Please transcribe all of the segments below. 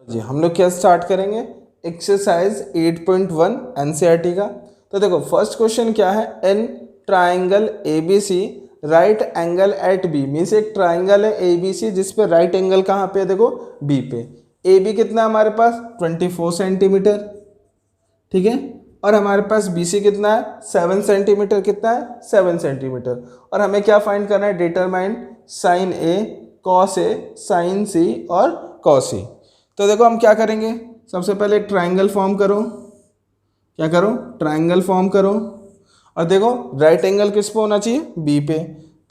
जी हम लोग क्या स्टार्ट करेंगे, एक्सरसाइज 8.1 एनसीईआरटी का। तो देखो फर्स्ट क्वेश्चन क्या है, an triangle A B C right angle at B, means एक ट्राइंगल है ए बी सी जिस पे राइट एंगल कहाँ पे है, देखो बी पे। ए बी कितना है हमारे पास 24 सेंटीमीटर, ठीक है। और हमारे पास बी सी कितना है 7 सेंटीमीटर, कितना है 7 सेंटीमीटर। और हमें क्या फाइंड करना है, determine sign A cos A sign सी और कॉस सी। तो देखो हम क्या करेंगे, सबसे पहले एक ट्राइंगल फॉर्म करो, क्या करो ट्राइंगल फॉर्म करो। और देखो राइट एंगल किस पे होना चाहिए, बी पे।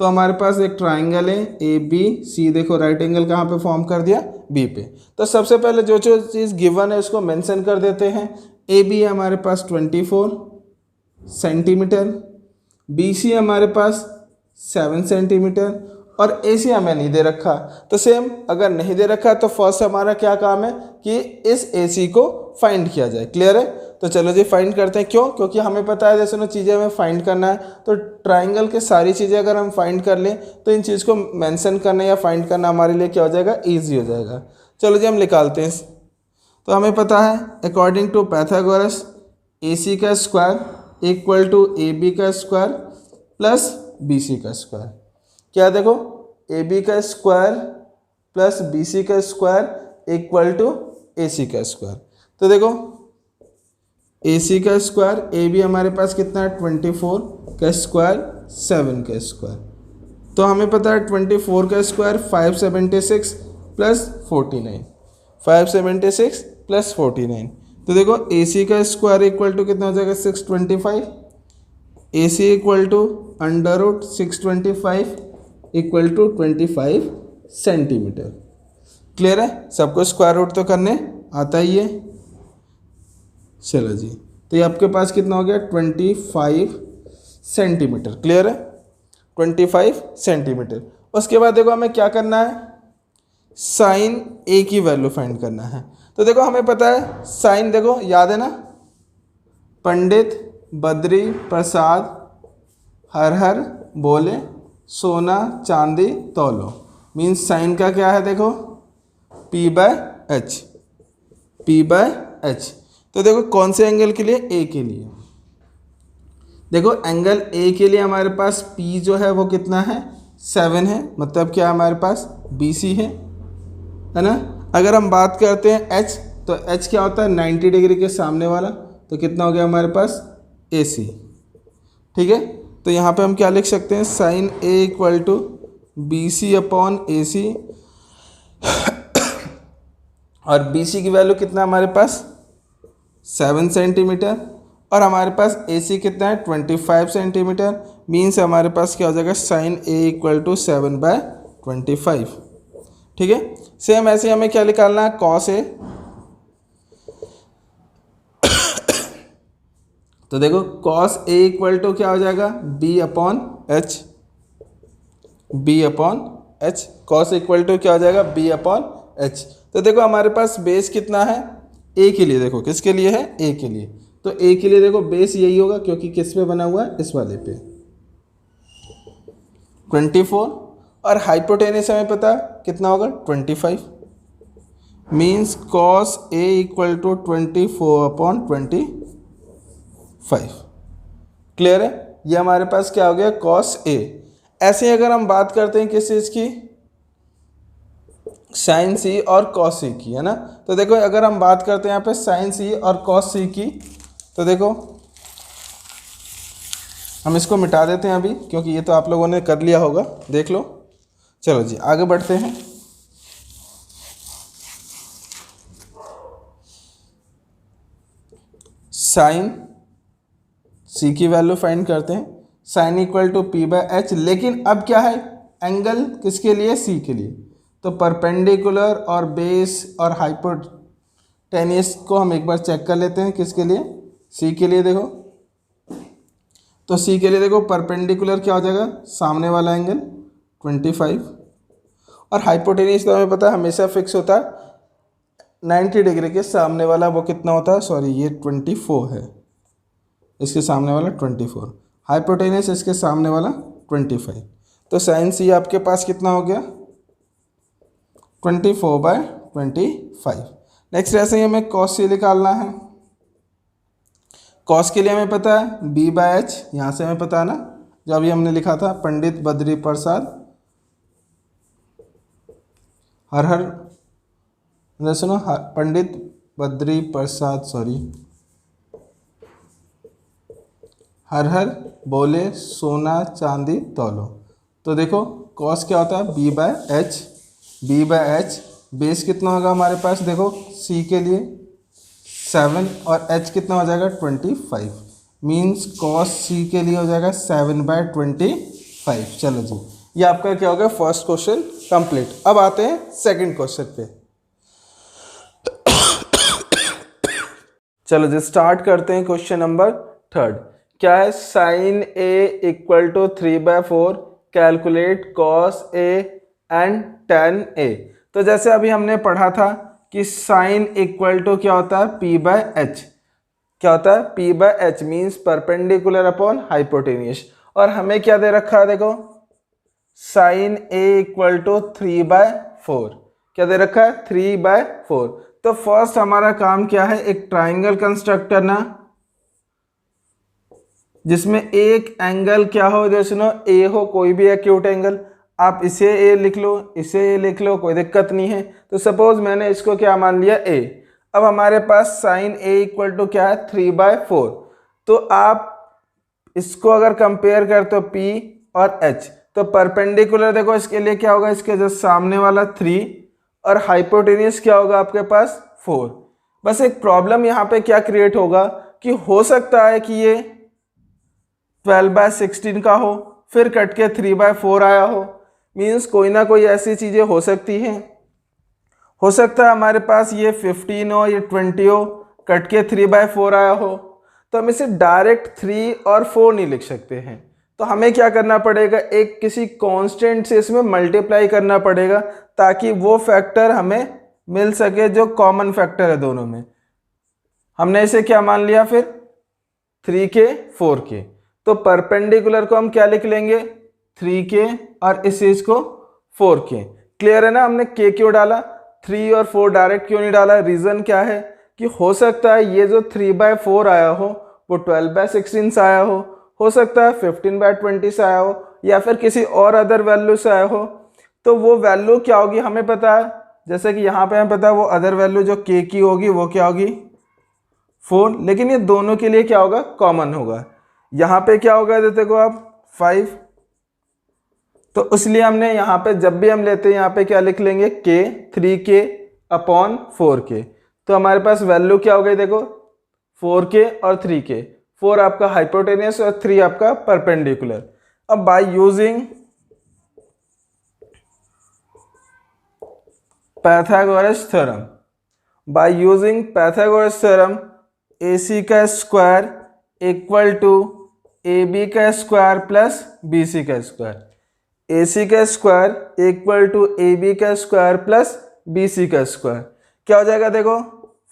तो हमारे पास एक ट्राइंगल है ए बी सी, देखो राइट एंगल कहाँ पे फॉर्म कर दिया, बी पे। तो सबसे पहले जो जो चीज़ गिवन है उसको मेंशन कर देते हैं। ए बी है हमारे पास 24 सेंटीमीटर, बी सी हमारे पास 7 सेंटीमीटर और ए सी हमें नहीं दे रखा। तो सेम अगर नहीं दे रखा तो फर्स्ट हमारा क्या काम है कि इस ए सी को फाइंड किया जाए। क्लियर है, तो चलो जी फाइंड करते हैं। क्यों, क्योंकि हमें पता है जैसे ना चीज़ें हमें फाइंड करना है, तो ट्राइंगल के सारी चीज़ें अगर हम फाइंड कर लें तो इन चीज़ को मेंशन करना या फाइंड करना हमारे लिए क्या हो जाएगा, ईजी हो जाएगा। चलो जी हम निकालते हैं। तो हमें पता है according to Pythagoras A C का square equal to A B का स्क्वायर प्लस बी सी का स्क्वायर। क्या देखो ए बी का स्क्वायर प्लस बी सी का square equal to A C का स्क्वायर। तो देखो ए सी का स्क्वायर, ए बी हमारे पास कितना है 24 का स्क्वायर 7 का स्क्वायर। तो हमें पता है 24 का स्क्वायर 576 प्लस 49, 576 प्लस 49। तो देखो ए सी का स्क्वायर इक्वल टू कितना हो जाएगा 625, A C equal to under root 625 equal to 25 centimetre. Clear है, सबको स्क्वायर रूट तो करने आता ही है। चलो जी, तो ये आपके पास कितना हो गया 25 सेंटीमीटर। क्लियर है, 25 सेंटीमीटर। उसके बाद देखो हमें क्या करना है, साइन ए की वैल्यू फाइंड करना है। तो देखो हमें पता है साइन, देखो याद है ना, पंडित बद्री प्रसाद हर हर बोले सोना चांदी तौलो, मीन्स साइन का क्या है, देखो P by H, P by H. तो देखो कौन से एंगल के लिए, ए के लिए। देखो एंगल ए के लिए हमारे पास P जो है वो कितना है 7 है, मतलब क्या हमारे पास BC है ना। अगर हम बात करते हैं H, तो H क्या होता है 90 डिग्री के सामने वाला, तो कितना हो गया हमारे पास AC। ठीक है, तो यहाँ पे हम क्या लिख सकते हैं, sine A equal to BC upon AC। और BC की वैल्यू कितना हमारे पास 7 सेंटीमीटर और हमारे पास AC कितना है 25 सेंटीमीटर, मीन्स हमारे पास क्या हो जाएगा साइन A इक्वल टू 7/25। ठीक है, सेम ऐसे हमें क्या निकालना है, कॉस A। तो देखो कॉस A इक्वल टू क्या हो जाएगा B upon H, B upon H. Cos equal to क्या हो जाएगा B अपॉन एच। तो देखो हमारे पास बेस कितना है A के लिए, देखो किसके लिए है, A के लिए। तो A के लिए देखो बेस यही होगा क्योंकि किस पे बना हुआ है, इस वाले पे 24। और हाइपोटेनस हमें पता कितना होगा 25, means cos A equal to 24 upon 25। Clear है, ये हमारे पास क्या हो गया कॉस A। ऐसे ही अगर हम बात करते हैं किस चीज़ की, साइन सी और कॉस सी की, है ना। तो देखो अगर हम बात करते हैं यहाँ पे साइन सी और कॉस सी की, तो देखो हम इसको मिटा देते हैं अभी, क्योंकि ये तो आप लोगों ने कर लिया होगा, देख लो। चलो जी आगे बढ़ते हैं। साइन सी की वैल्यू फाइंड करते हैं, sine equal to P by H. लेकिन अब क्या है, एंगल किसके लिए, C के लिए। तो परपेंडिकुलर और बेस और हाइपोटेनियस को हम एक बार चेक कर लेते हैं, किसके लिए, C के लिए। देखो तो C के लिए देखो परपेंडिकुलर क्या हो जाएगा, सामने वाला एंगल 25 और हाइपोटेनियस तो हमें पता है हमेशा फिक्स होता है 90 डिग्री के सामने वाला, वो कितना होता है, सॉरी ये 24 है, इसके सामने वाला 24, हाइपोटेनस इसके सामने वाला 25। तो साइन सी आपके पास कितना हो गया 24/25। नेक्स्ट ऐसे ही हमें कॉस सी निकालना है। कॉस के लिए हमें पता है बी बाय एच, यहाँ से हमें पता है ना, जो अभी हमने लिखा था, पंडित बद्री प्रसाद हर हर, सुनो, पंडित बद्री प्रसाद हर हर बोले सोना चांदी तौलो। तो देखो कॉस क्या होता है B by H, B by H base कितना होगा हमारे पास, देखो सी के लिए 7 और एच कितना हो जाएगा 25, मीन्स कॉस सी के लिए हो जाएगा 7/25। चलो जी, ये आपका क्या हो गया फर्स्ट क्वेश्चन कंप्लीट। अब आते हैं सेकंड क्वेश्चन पे। चलो जी स्टार्ट करते हैं क्वेश्चन नंबर थर्ड। क्या है, sine A equal to 3/4 calculate cos A and tan A. तो जैसे अभी हमने पढ़ा था कि साइन इक्वल टू क्या होता है पी बाय एच, क्या होता है P by H means perpendicular upon hypotenuse. और हमें क्या दे रखा है, देखो साइन ए इक्वल टू 3/4, क्या दे रखा है 3/4। तो फर्स्ट हमारा काम क्या है, एक ट्राइंगल कंस्ट्रक्ट करना जिसमें एक एंगल क्या हो, जैसे नो ए हो, कोई भी एक्यूट एंगल, आप इसे ए लिख लो, इसे ए लिख लो, कोई दिक्कत नहीं है। तो सपोज मैंने इसको क्या मान लिया ए। अब हमारे पास साइन ए इक्वल टू क्या है 3/4। तो आप इसको अगर कंपेयर करते हो पी और एच, तो परपेंडिकुलर देखो इसके लिए क्या होगा, इसके जस्ट सामने वाला 3 और हाइपोटेन्यूस क्या होगा आपके पास 4। बस एक प्रॉब्लम यहाँ पे क्या क्रिएट होगा कि हो सकता है कि ये 12/16 का हो, फिर कट के 3/4 आया हो, मीन्स कोई ना कोई ऐसी चीज़ें हो सकती हैं। हो सकता है हमारे पास ये 15 हो, ये 20 हो, कट के 3/4 आया हो। तो हम इसे डायरेक्ट 3 और 4 नहीं लिख सकते हैं, तो हमें क्या करना पड़ेगा, एक किसी कांस्टेंट से इसमें मल्टीप्लाई करना पड़ेगा ताकि वो फैक्टर हमें मिल सके जो कॉमन फैक्टर है दोनों में। हमने इसे क्या मान लिया फिर 3k 4k। तो परपेंडिकुलर को हम क्या लिख लेंगे 3k और इस चीज को 4k। क्लियर है ना, हमने k क्यों डाला, 3 और 4 डायरेक्ट क्यों नहीं डाला, रीजन क्या है कि हो सकता है ये जो 3/4 आया हो वो 12/16 से आया हो सकता है 15/20 से आया हो, या फिर किसी और अदर वैल्यू से आया हो। तो वो वैल्यू क्या होगी हमें पता है, जैसे कि यहाँ पे हमें पता है वो अदर वैल्यू जो k की होगी वो क्या होगी 4, लेकिन ये दोनों के लिए क्या होगा कॉमन होगा। यहाँ पे क्या होगा देखो आप 5, तो इसलिए हमने यहाँ पे जब भी हम लेते हैं यहाँ पे क्या लिख लेंगे k 3k अपॉन 4k। तो हमारे पास वैल्यू क्या हो गई देखो 4k और 3k, 4 आपका हाइपोटेनियस और 3 आपका परपेंडिकुलर। अब bye using Pythagoras theorem, bye using Pythagoras theorem AC का स्क्वायर इक्वल टू AB का स्क्वायर प्लस BC का स्क्वायर, AC का स्क्वायर इक्वल टू AB का स्क्वायर प्लस BC का स्क्वायर। क्या हो जाएगा देखो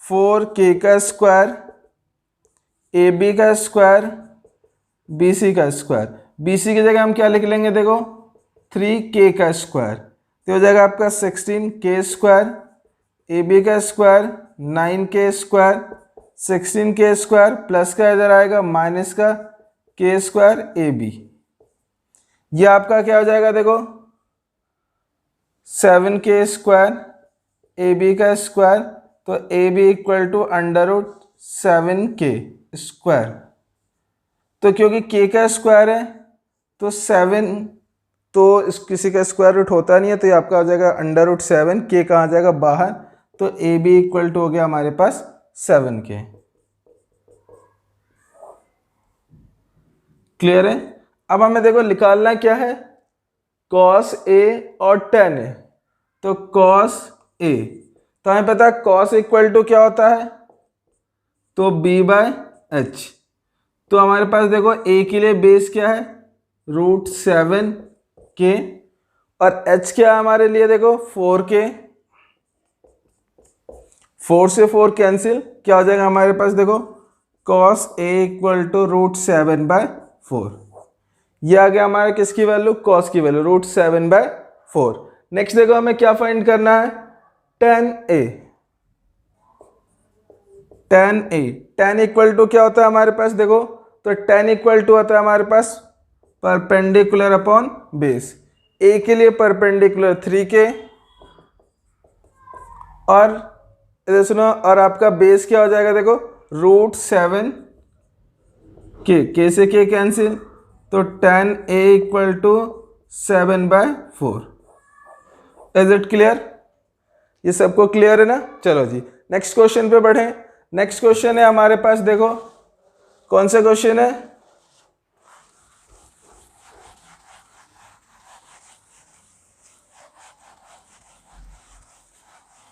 4k का स्क्वायर AB का स्क्वायर BC का स्क्वायर, BC की जगह हम क्या लिख लेंगे देखो 3k का स्क्वायर, तो हो जाएगा आपका 16k स्क्वायर, AB का square 9k square, 16k square plus का इधर आएगा माइनस का k स्क्वायर AB। ये आपका क्या हो जाएगा देखो 7k स्क्वायर AB का स्क्वायर, तो AB equal to √7k square. तो क्योंकि k का स्क्वायर है तो 7, तो किसी का स्क्वायर रूट होता नहीं है, तो ये आपका हो जाएगा √7, k कहाँ जाएगा बाहर, तो AB इक्वल टू हो गया हमारे पास 7k। क्लियर है। अब हमें देखो निकालना क्या है cos A और tan A। तो cos A, तो हमें पता है cos इक्वल टू क्या होता है, तो B/H। तो हमारे पास देखो A के लिए बेस क्या है √7k और H क्या है हमारे लिए देखो 4k, 4 से 4 कैंसिल, क्या हो जाएगा हमारे पास देखो cos A इक्वल टू √7/4। ये आ गया हमारा किसकी वैल्यू cos की वैल्यू √7/4। नेक्स्ट देखो हमें क्या फाइंड करना है tan A। tan a, tan equal to क्या होता है हमारे पास, देखो तो tan इक्वल टू होता है हमारे पास परपेंडिकुलर अपॉन बेस। a के लिए परपेंडिकुलर 3k और इधर सुनो, और आपका बेस क्या हो जाएगा, देखो √7 के से के कैंसिल, तो tan a equal to 7/4। Is it clear? ये सबको क्लियर है ना? चलो जी नेक्स्ट क्वेश्चन पे बढ़े। नेक्स्ट क्वेश्चन है हमारे पास, देखो कौन सा क्वेश्चन है,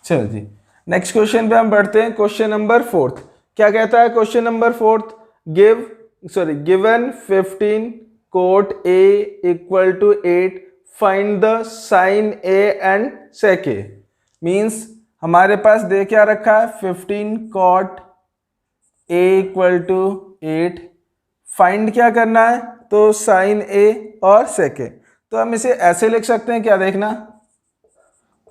चलो जी नेक्स्ट क्वेश्चन पे हम बढ़ते हैं। क्वेश्चन नंबर 4 क्या कहता है? Question number 4, given 15 cot a equal to 8 find the sine a and sec a। Means हमारे पास दे क्या रखा है, 15 cot a equal to 8, find क्या करना है, तो साइन a और sec a। तो हम इसे ऐसे लिख सकते हैं, क्या देखना,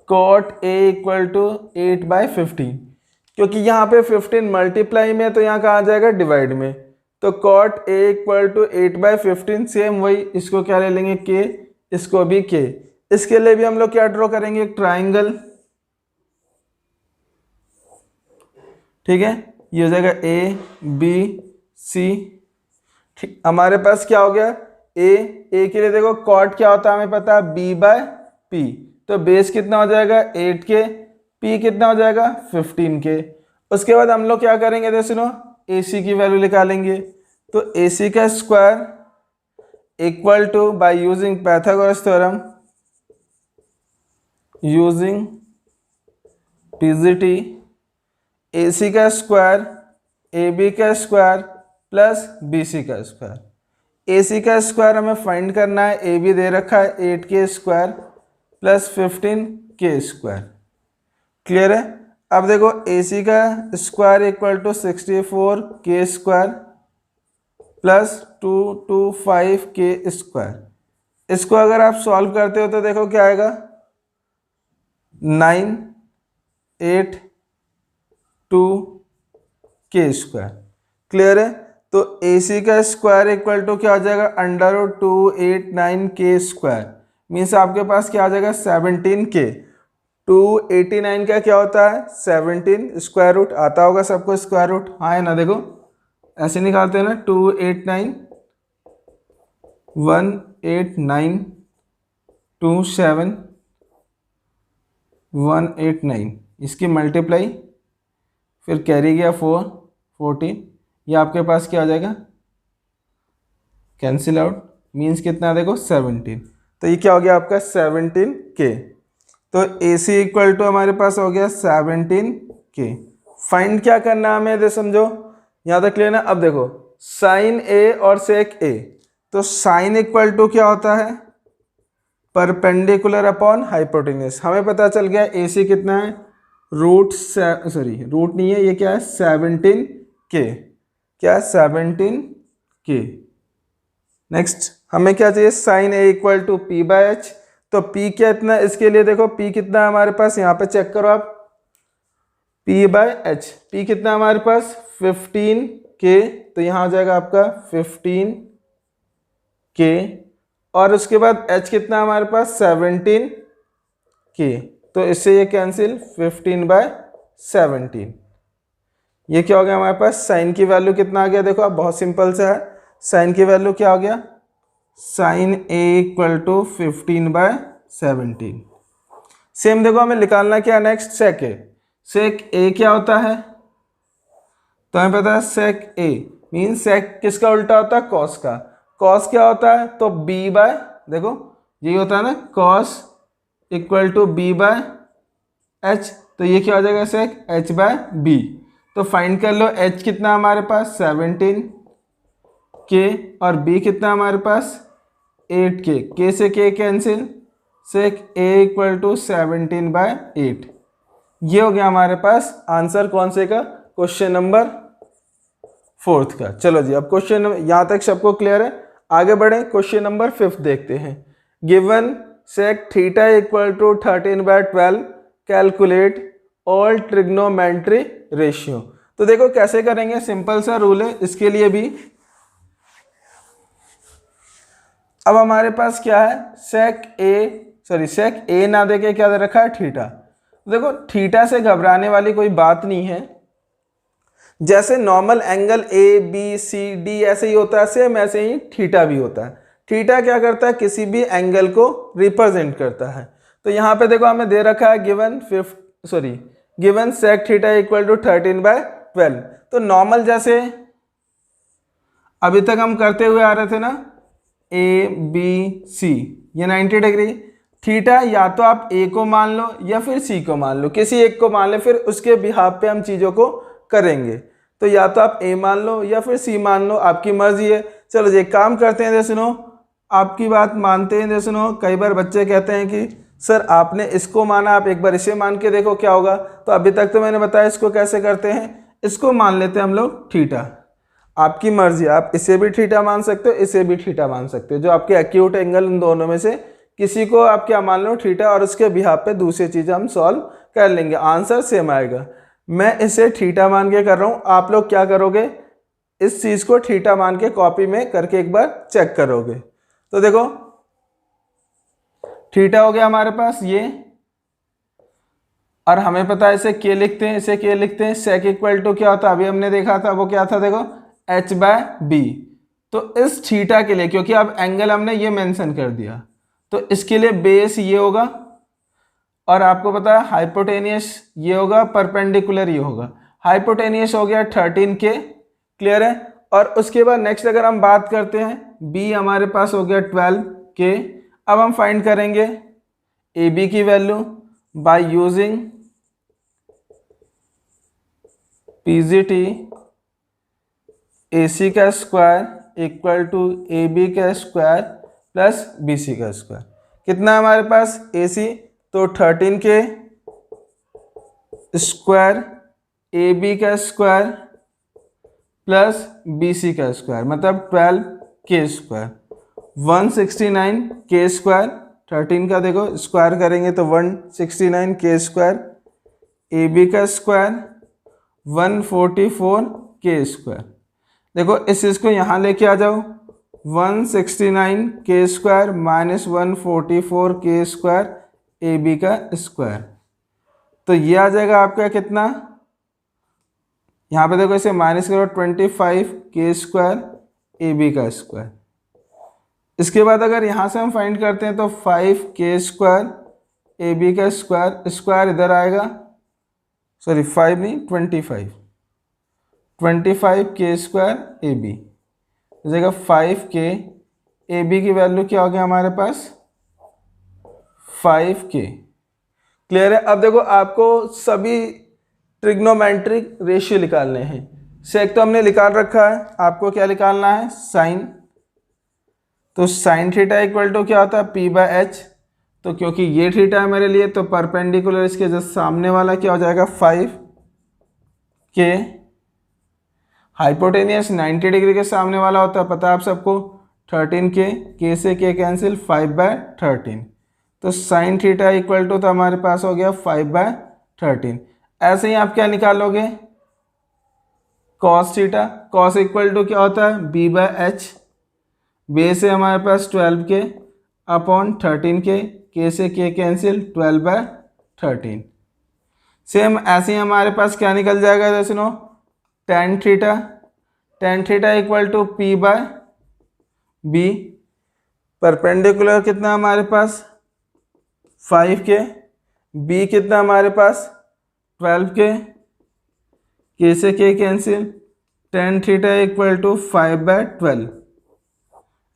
cot a इक्वल टू 8/15, क्योंकि यहाँ पे 15 मल्टीप्लाई में है तो यहाँ कहाँ आ जाएगा, डिवाइड में। तो cot a equal to 8/15, same वही, इसको क्या ले लेंगे k, इसको भी k। इसके लिए भी हम लोग क्या ड्रॉ करेंगे, एक ट्राइंगल, ठीक है, ये हो जाएगा a b c। ठीक, हमारे पास क्या हो गया, a के लिए देखो cot क्या होता है हमें पता है, b/p, तो बेस कितना हो जाएगा 8k, p कितना हो जाएगा 15k। उसके बाद हम लोग क्या करेंगे, देखो सुनो, ac की वैल्यू निकालेंगे। तो ac का square equal to, by using Pythagoras theorem, using pgt, ac का स्क्वायर ab का स्क्वायर प्लस bc का स्क्वायर। ac का स्क्वायर हमें फाइंड करना है, ab दे रखा है 8k square plus 15k square. Clear है? अब देखो ac का square equal to 64k square plus 225k square. इसको अगर आप सॉल्व करते हो तो देखो क्या आएगा, 982k स्क्वायर। क्लियर है? तो ac का स्क्वायर इक्वल टू क्या हो जाएगा, √289k स्क्वायर। मीन्स आपके पास क्या आ जाएगा, 17k। 289 का क्या होता है, 17, स्क्वायर रूट आता होगा सबको, स्क्वायर रूट, हाँ है ना, देखो ऐसे निकालते हैं ना, 289 189 27 189, इसकी मल्टीप्लाई फिर कैरी गया 4 14, ये आपके पास क्या आ जाएगा, कैंसिल आउट, मीन्स कितना देखो 17। तो ये क्या हो गया आपका 17k। तो AC इक्वल टू हमारे पास हो गया 17k। फाइंड क्या करना है हमें, दे समझो यहाँ तक क्लियर ना। अब देखो साइन a और सेक a, तो साइन इक्वल टू क्या होता है, परपेंडिकुलर अपॉन हाइपोटेन्यूस। हमें पता चल गया AC कितना है, रूट नहीं है, ये क्या है 17k, क्या है 17k। नेक्स्ट हमें क्या चाहिए, sign a equal to p/h। तो p क्या इतना, इसके लिए देखो p कितना है हमारे पास, यहाँ पे चेक करो आप, p/h, p कितना है हमारे पास 15k, तो यहाँ हो जाएगा आपका 15k। और उसके बाद h कितना है हमारे पास 17k, तो इससे ये कैंसिल, 15/17। ये क्या हो गया हमारे पास, साइन की वैल्यू कितना आ गया, देखो आप बहुत सिंपल सा है, साइन की वैल्यू क्या हो गया, sine a equal to 15/17। Same देखो हमें निकालना क्या, next sec a। Sec a क्या होता है, तो हमें पता है सेक a मीन सेक किसका उल्टा होता है, कॉस का। कॉस क्या होता है, तो देखो यही होता है ना, कॉस इक्वल टू b/h, तो ये क्या हो जाएगा सेक h/b। तो फाइंड कर लो, h कितना हमारे पास 17k और b कितना हमारे पास 8k, k से k cancel, sec a equal to 17/8। ये हो गया हमारे पास आंसर कौन से का, क्वेश्चन नंबर 4 का। चलो जी अब क्वेश्चन यहाँ तक सबको क्लियर है, आगे बढ़े क्वेश्चन नंबर 5 देखते हैं। Given sec theta equal to 13/12, calculate all trigonometry ratio. तो देखो कैसे करेंगे, सिंपल सा रूल है इसके लिए भी। अब हमारे पास क्या है, सेक ए ना देके क्या दे रखा है, थीटा। देखो थीटा से घबराने वाली कोई बात नहीं है, जैसे normal angle A B C D ऐसे ही होता है, सेम ऐसे ही थीटा भी होता है। थीटा क्या करता है, किसी भी एंगल को रिप्रेजेंट करता है। तो यहाँ पे देखो हमें दे रखा है given sec theta equal to 13/12। तो नॉर्मल जैसे अभी तक हम करते हुए आ रहे थे ना, ए बी सी, ये 90 डिग्री। थीटा या तो आप ए को मान लो या फिर सी को मान लो, किसी एक को मान ले, फिर उसके बिहाफ पे हम चीज़ों को करेंगे। तो या तो आप ए मान लो या फिर सी मान लो, आपकी मर्जी है। चलो ये काम करते हैं। जैसे सुनो, आपकी बात मानते हैं। जैसे सुनो, कई बार बच्चे कहते हैं कि सर आपने इसको माना, आप एक बार इसे मान के देखो क्या होगा। तो अभी तक तो मैंने बताया इसको कैसे करते हैं। इसको मान लेते हैं हम लोग थीटा, आपकी मर्जी, आप इसे भी थीटा मान सकते हो, इसे भी थीटा मान सकते हो, जो आपके एक्यूट एंगल इन दोनों में से किसी को आप क्या मान लो, थीटा, और उसके बिहाफ पे दूसरी चीज़ हम सॉल्व कर लेंगे, आंसर सेम आएगा। मैं इसे थीटा मान के कर रहा हूँ, आप लोग क्या करोगे, इस चीज़ को थीटा मान के कॉपी में करके एक बार चेक करोगे। तो देखो थीटा हो गया हमारे पास ये, और हमें पता है इसे के लिखते हैं, इसे के लिखते हैं। सेक इक्वल टू क्या होता है, अभी हमने देखा था, वो क्या था, देखो h/b। तो इस थीटा के लिए, क्योंकि अब एंगल हमने ये मेंशन कर दिया, तो इसके लिए बेस ये होगा, और आपको पता है हाइपोटेनियस ये होगा, परपेंडिकुलर ये होगा। हाइपोटेनियस हो गया 13K, क्लियर है। और उसके बाद नेक्स्ट अगर हम बात करते हैं, b हमारे पास हो गया 12K। अब हम फाइंड करेंगे AB की value by using PGT, AC का स्क्वायर इक्वल टू AB का स्क्वायर प्लस BC का स्क्वायर। कितना है हमारे पास AC, तो 13K स्क्वायर AB का स्क्वायर प्लस BC का स्क्वायर, मतलब 12K स्क्वायर, 169K स्क्वायर। 13 का देखो स्क्वायर करेंगे तो 169K स्क्वायर, AB का स्क्वायर 144K स्क्वायर। देखो इस चीज़ को यहाँ लेके आ जाओ, 169K square minus 144K square AB का स्क्वायर, तो ये आ जाएगा आपका कितना, यहाँ पे देखो इसे माइनस करो, 25K स्क्वायर AB का स्क्वायर। इसके बाद अगर यहाँ से हम फाइंड करते हैं तो 5K स्क्वायर AB का स्क्वायर, स्क्वायर इधर आएगा, सॉरी 5 नहीं 25K स्क्वायर AB हो जाएगा 5K। AB की वैल्यू क्या हो गया हमारे पास 5K, क्लियर है। अब देखो आपको सभी ट्रिग्नोमेट्रिक रेशियो निकालने हैं। सेक तो हमने निकाल रखा है, आपको क्या निकालना है, साइन। तो साइन थीटा इक्वल टू क्या होता है, P/h। तो क्योंकि ये थीटा है मेरे लिए, तो परपेंडिकुलर इसके जस्ट सामने वाला क्या हो जाएगा 5K। हाइपोटेनियस 90 डिग्री के सामने वाला होता है, पता है आप सबको, 13K, K से K कैंसिल, 5/13। तो साइन थीटा इक्वल टू तो हमारे पास हो गया 5/13। ऐसे ही आप क्या निकालोगे, cos theta, cos equal to क्या होता है B/h। बेस है हमारे पास 12K अपॉन 13K, K से K कैंसिल, 12/13। सेम ऐसे ही हमारे पास क्या निकल जाएगा, जैसे no tan theta, tan theta equal to P/b। Perpendicular कितना हमारे पास 5K, B कितना हमारे पास 12K, K से K cancel, tan theta equal to 5/12,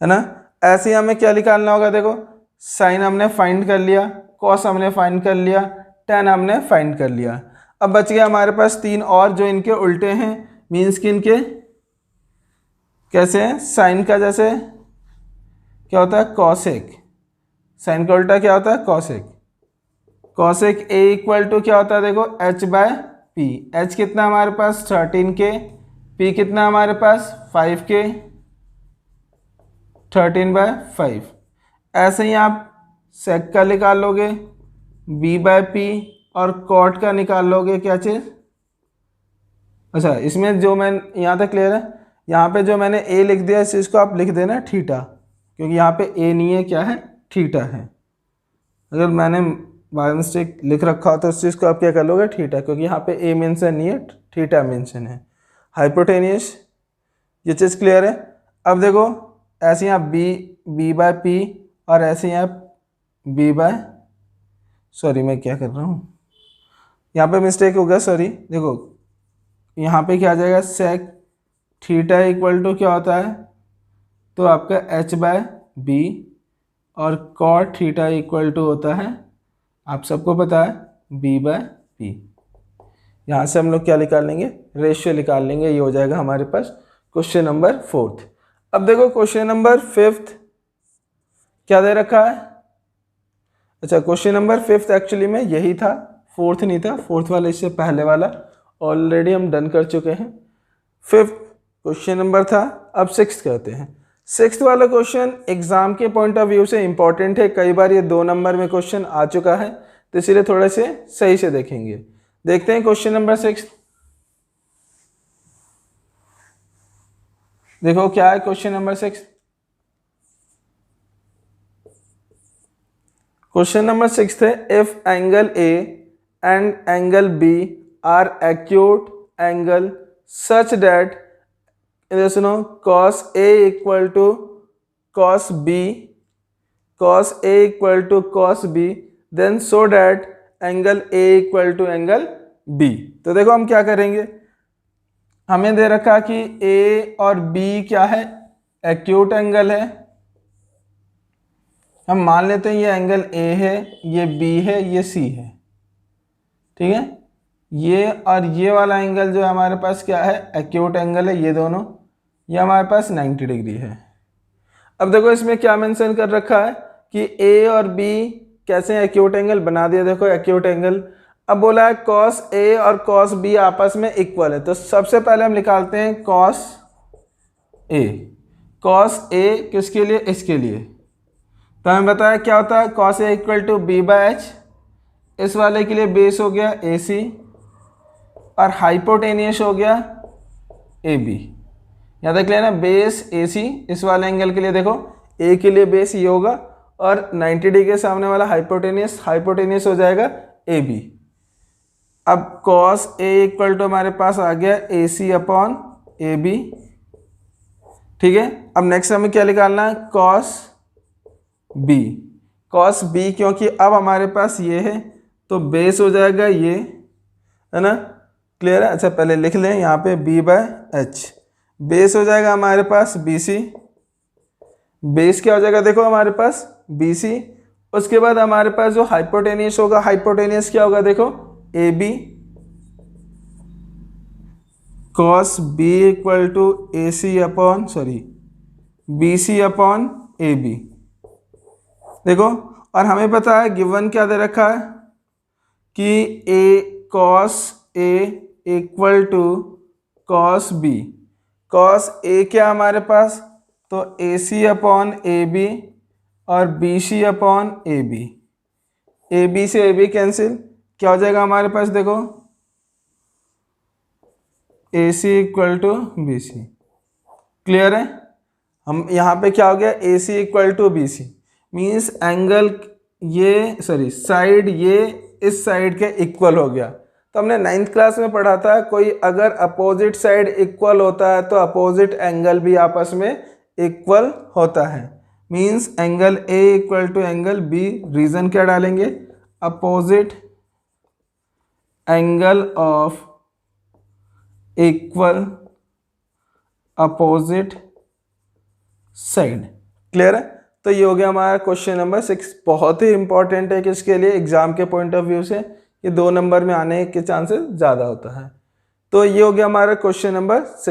है ना। ऐसे ही हमें क्या निकालना होगा, देखो साइन हमने फाइंड कर लिया, कॉस हमने फाइंड कर लिया, tan हमने फाइंड कर लिया। अब बच गया हमारे पास 3 और जो इनके उल्टे हैं, मीन्स कि इनके कैसे हैं, साइन का जैसे क्या होता है कॉसेक, साइन का उल्टा क्या होता है cosec. Cosec A equal to क्या होता है, देखो h/p। h कितना हमारे पास 13K, p कितना हमारे पास 5K, 13/5। ऐसे ही आप सेक का निकाल लोगे B/p, और कॉट का निकाल लोगे क्या चीज़ अच्छा, इसमें जो मैं यहाँ तक क्लियर है, यहाँ पे जो मैंने ए लिख दिया इस चीज़ को आप लिख देना थीटा, क्योंकि यहाँ पे ए नहीं है, क्या है, थीटा है। अगर मैंने बाय मिस्टेक लिख रखा हो तो उस चीज़ को आप क्या कर लोगे, थीटा, क्योंकि यहाँ पे ए मेंशन नहीं है, थीटा मेंशन है। हाइपोटेनियस, ये चीज़ क्लियर है। अब देखो ऐसे यहाँ बी बाय पी और ऐसे यहाँ बी बाय, सॉरी मैं क्या कर रहा हूँ, यहाँ पे मिस्टेक हो गया, सॉरी। देखो यहाँ पे क्या आ जाएगा, सेक थीटा इक्वल टू क्या होता है, तो आपका एच बाय बी, और कॉट थीटा इक्वल टू होता है, आप सबको पता है, बी बाय पी। यहाँ से हम लोग क्या निकाल लेंगे, रेशियो निकाल लेंगे। ये हो जाएगा हमारे पास क्वेश्चन नंबर 4। अब देखो क्वेश्चन नंबर 5 क्या दे रखा है। अच्छा, क्वेश्चन नंबर 5 एक्चुअली में यही था, 4 नहीं था, 4 वाला इससे पहले वाला ऑलरेडी हम डन कर चुके हैं। 5 क्वेश्चन नंबर था। अब 6 करते हैं। 6 वाला क्वेश्चन एग्जाम के पॉइंट ऑफ व्यू से इंपॉर्टेंट है, कई बार ये 2 नंबर में क्वेश्चन आ चुका है, तो इसलिए थोड़े से सही से देखेंगे। देखते हैं क्वेश्चन नंबर 6। देखो क्या है क्वेश्चन नंबर 6। क्वेश्चन नंबर 6 है, if angle A and angle B are acute angle such that सुनो cos A equal to cos B, cos A equal to cos B, then so that angle A equal to angle B। तो देखो हम क्या करेंगे, हमें दे रखा कि A और B क्या है, एक्यूट एंगल है। हम मान लेते हैं ये एंगल A है, ये B है, ये C है, ठीक है। ये और ये वाला एंगल जो हमारे पास क्या है, एक्यूट एंगल है, ये दोनों, ये हमारे पास 90 डिग्री है। अब देखो इसमें क्या मेंशन कर रखा है कि A और B कैसे एक्यूट एंगल बना दिया, देखो एक्यूट एंगल। अब बोला है cos A और cos B आपस में इक्वल है, तो सबसे पहले हम निकालते हैं cos A। cos A किसके लिए, इसके लिए, तो हमें बताया क्या होता है, cos A equal to B by H. इस वाले के लिए बेस हो गया AC और हाइपोटेनियस हो गया AB। याद रख लेना, बेस AC इस वाले एंगल के लिए, देखो A के लिए बेस ये होगा और 90 डिग्री के सामने वाला हाइपोटेनियस हो जाएगा AB। अब cos A इक्वल टू हमारे पास आ गया AC अपॉन AB, ठीक है। अब नेक्स्ट हमें क्या निकालना है, cos B, क्योंकि अब हमारे पास ये है तो बेस हो जाएगा ये, है ना, क्लियर है। अच्छा पहले लिख लें यहाँ पे B बाय एच, बेस हो जाएगा हमारे पास BC, बेस क्या हो जाएगा, देखो हमारे पास BC। उसके बाद हमारे पास जो हाइपोटेनियस होगा, हाइपोटेनियस क्या होगा, देखो AB, cos B equal to AC upon BC upon AB। देखो, और हमें पता है गिवन क्या दे रखा है कि cos A equal to cos B। cos A क्या हमारे पास, तो AC अपॉन AB और BC अपॉन AB। AB से AB कैंसिल, क्या हो जाएगा हमारे पास, देखो AC equal to BC, clear है। हम यहाँ पे क्या हो गया, AC equal to BC means angle ये साइड ये इस साइड के इक्वल हो गया। तो हमने 9th क्लास में पढ़ा था, कोई अगर अपोजिट साइड इक्वल होता है तो अपोजिट एंगल भी आपस में इक्वल होता है। Means angle A equal to angle B, reason क्या डालेंगे, opposite angle of equal opposite side, clear है। तो ये हो गया हमारा क्वेश्चन नंबर 6। बहुत ही इंपॉर्टेंट है किसके लिए, एग्जाम के पॉइंट ऑफ व्यू से ये 2 नंबर में आने के चांसेस ज़्यादा होता है। तो ये हो गया हमारा क्वेश्चन नंबर 6।